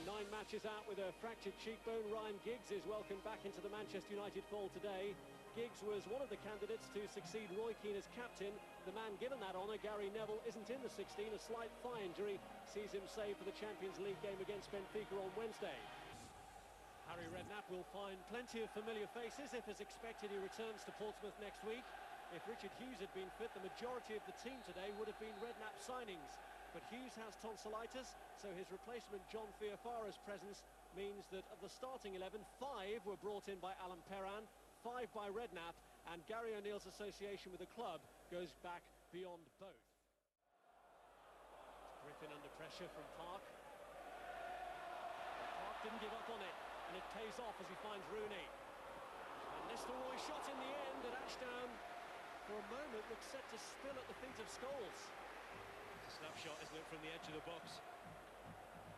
9 matches out with a fractured cheekbone, Ryan Giggs is welcomed back into the Manchester United fold today. Giggs was one of the candidates to succeed Roy Keane as captain. The man given that honour, Gary Neville, isn't in the 16. A slight thigh injury sees him save for the Champions League game against Benfica on Wednesday. Harry Redknapp will find plenty of familiar faces if, as expected, he returns to Portsmouth next week. If Richard Hughes had been fit, the majority of the team today would have been Redknapp signings. But Hughes has tonsillitis, so his replacement John Theophara's presence means that of the starting 11, 5 were brought in by Alan Perrin, 5 by Redknapp, and Gary O'Neill's association with the club goes back beyond both. Griffin under pressure from Park. Park didn't give up on it, and it pays off as he finds Rooney. And Nistelrooy shot in the end, and Ashdown for a moment looked set to spill at the feet of Scholes. It's a snapshot, isn't it, from the edge of the box.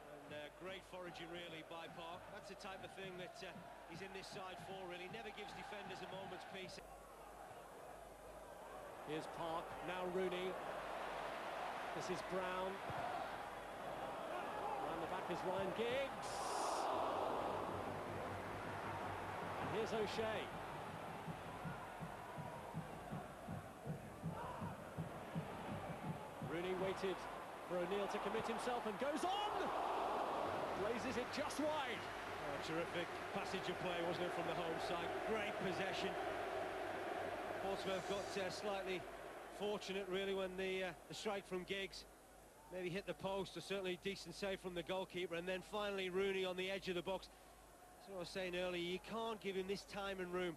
And great foraging really by Park. That's the type of thing that he's in this side for, really. Never gives defenders a moment's peace. Here's Park, now Rooney. This is Brown. Around the back is Ryan Giggs. And here's O'Shea. Rooney waited for O'Neill to commit himself and goes on! Blazes it just wide. Oh, terrific passage of play, wasn't it, from the home side? Great possession. Portsmouth got slightly fortunate, really, when the strike from Giggs maybe hit the post, or certainly decent save from the goalkeeper, and then finally Rooney on the edge of the box. That's what I was saying earlier, you can't give him this time and room.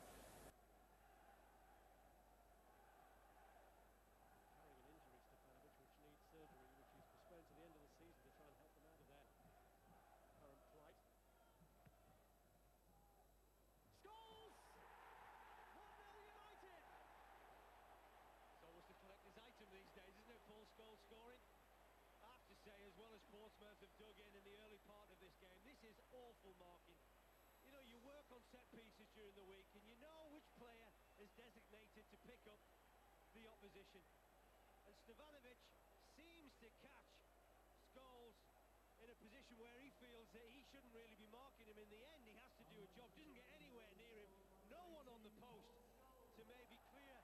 Goal scoring. I have to say, as well as Portsmouth have dug in the early part of this game, this is awful marking. You know, you work on set pieces during the week and you know which player is designated to pick up the opposition. And Stevanovic seems to catch Scholes in a position where he feels that he shouldn't really be marking him. In the end, he has to do a job, doesn't get anywhere near him. No one on the post to maybe clear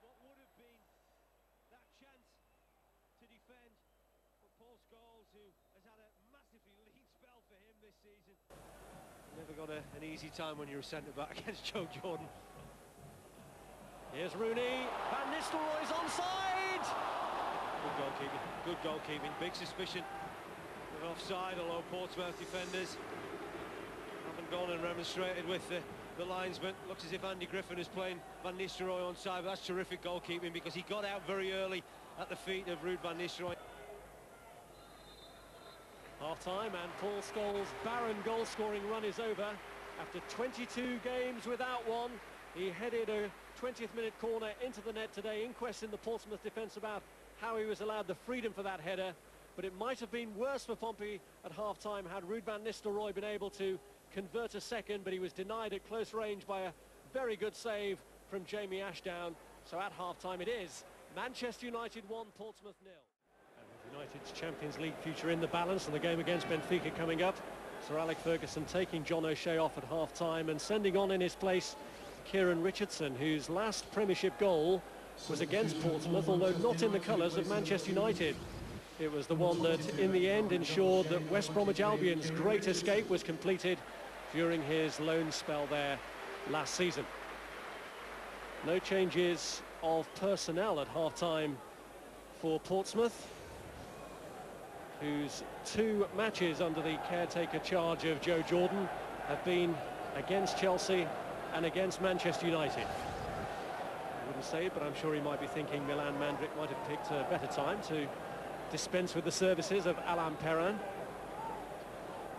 what would have been that chance to defend for Paul Scholes, who has had a massively lean spell for him this season. Never got an easy time when you're a centre-back against Joe Jordan. Here's Rooney, Van Nistelrooy's onside! Good goalkeeping, good goalkeeping. Big suspicion of offside, although Portsmouth defenders haven't gone and remonstrated with the linesman. Looks as if Andy Griffin is playing Van Nistelrooy onside, but that's terrific goalkeeping because he got out very early at the feet of Ruud van Nistelrooy. Half-time, and Paul Scholes' barren goal-scoring run is over. After 22 games without one, he headed a 20th minute corner into the net today. Inquest in the Portsmouth defence about how he was allowed the freedom for that header, but it might have been worse for Pompey at half-time had Ruud van Nistelrooy been able to convert a second, but he was denied at close range by a very good save from Jamie Ashdown. So at half-time it is Manchester United 1, Portsmouth 0. And with United's Champions League future in the balance and the game against Benfica coming up, Sir Alec Ferguson taking John O'Shea off at half-time and sending on in his place Kieran Richardson, whose last Premiership goal was against Portsmouth, although not in the colours of Manchester United. It was the one that in the end ensured that West Bromwich Albion's great escape was completed during his loan spell there last season. No changes of personnel at half-time for Portsmouth, whose 2 matches under the caretaker charge of Joe Jordan have been against Chelsea and against Manchester United. I wouldn't say it, but I'm sure he might be thinking Milan Mandrić might have picked a better time to dispense with the services of Alan Perrin.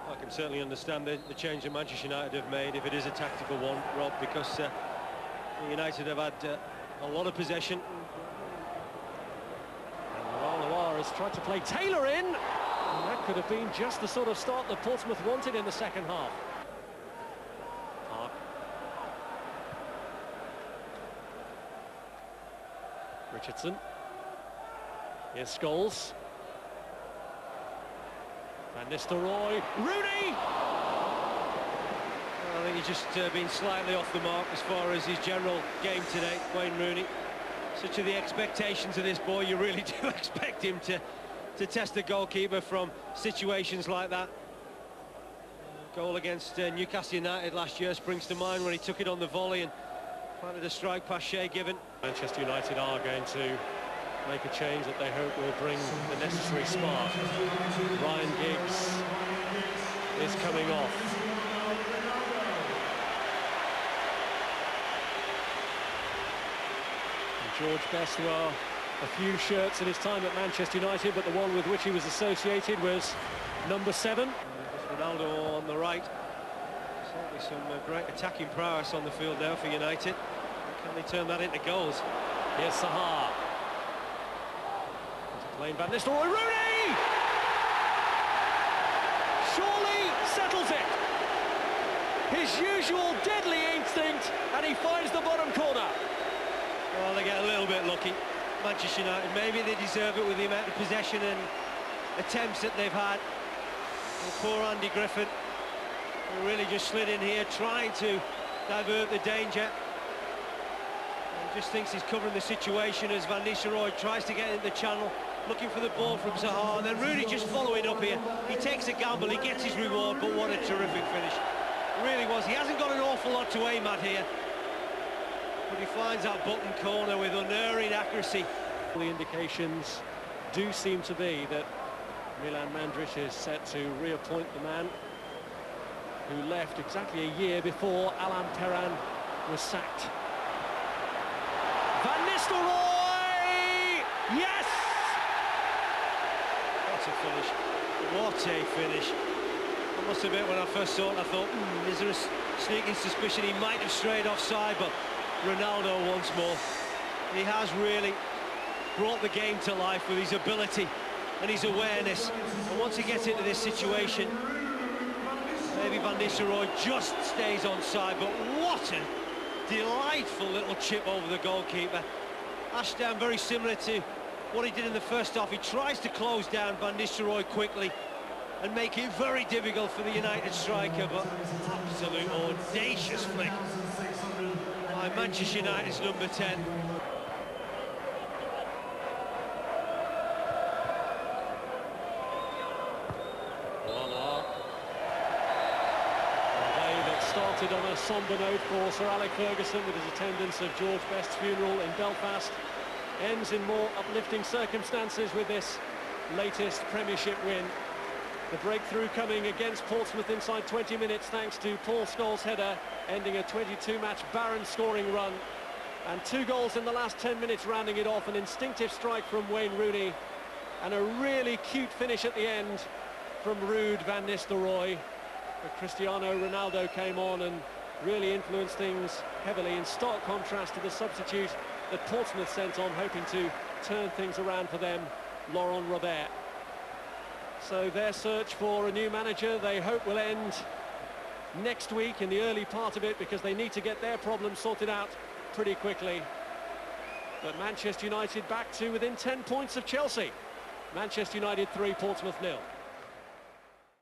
I can certainly understand the change that Manchester United have made, if it is a tactical one, Rob, because United have had a lot of possession. And Noir has tried to play Taylor in, and that could have been just the sort of start that Portsmouth wanted in the second half. Park. Richardson. Here's Scholes. Van Nistelrooy, Rooney! I think he's just been slightly off the mark as far as his general game today, Wayne Rooney. Such are the expectations of this boy, you really do expect him to test the goalkeeper from situations like that. Goal against Newcastle United last year springs to mind when he took it on the volley and planted a strike past Shea Given. Manchester United are going to make a change that they hope will bring the necessary spark. Ryan Giggs is coming off. George Best wore a few shirts in his time at Manchester United, but the one with which he was associated was number 7. Ronaldo on the right. Certainly some great attacking prowess on the field now for United. Can they turn that into goals? Here's Sahar. Playing Van Nistelrooy, Rooney! Surely settles it. His usual deadly instinct, and he finds the bottom corner. Well, they get a little bit lucky. Manchester United, maybe they deserve it with the amount of possession and attempts that they've had. And poor Andy Griffin, who really just slid in here, trying to divert the danger. And just thinks he's covering the situation as Van Nistelrooy tries to get into the channel, looking for the ball from Zaha. And then Rooney just following up here. He takes a gamble, he gets his reward, but what a terrific finish. It really was. He hasn't got an awful lot to aim at here, but he finds that bottom corner with unerring accuracy. The indications do seem to be that Milan Mandaric is set to reappoint the man who left exactly a year before Alan Perrin was sacked. Van Nistelrooy! Yes! What a finish. What a finish. I must admit, when I first saw it, I thought, is there a sneaking suspicion he might have strayed offside, but Ronaldo once more. He has really brought the game to life with his ability and his awareness. And once he gets into this situation, maybe Van Nistelrooy just stays onside, but what a delightful little chip over the goalkeeper. Ashdown, very similar to what he did in the first half. He tries to close down Van Nistelrooy quickly and make it very difficult for the United striker, but absolute audacious flick by Manchester United's number 10. Started on a sombre note for Sir Alec Ferguson with his attendance of George Best's funeral in Belfast. Ends in more uplifting circumstances with this latest Premiership win. The breakthrough coming against Portsmouth inside 20 minutes thanks to Paul Scholes' header, ending a 22-match barren scoring run. And 2 goals in the last 10 minutes rounding it off, an instinctive strike from Wayne Rooney and a really cute finish at the end from Ruud Van Nistelrooy. But Cristiano Ronaldo came on and really influenced things heavily, in stark contrast to the substitute that Portsmouth sent on, hoping to turn things around for them, Laurent Robert. So their search for a new manager, they hope, will end next week in the early part of it, because they need to get their problems sorted out pretty quickly. But Manchester United back to within 10 points of Chelsea. Manchester United 3, Portsmouth 0.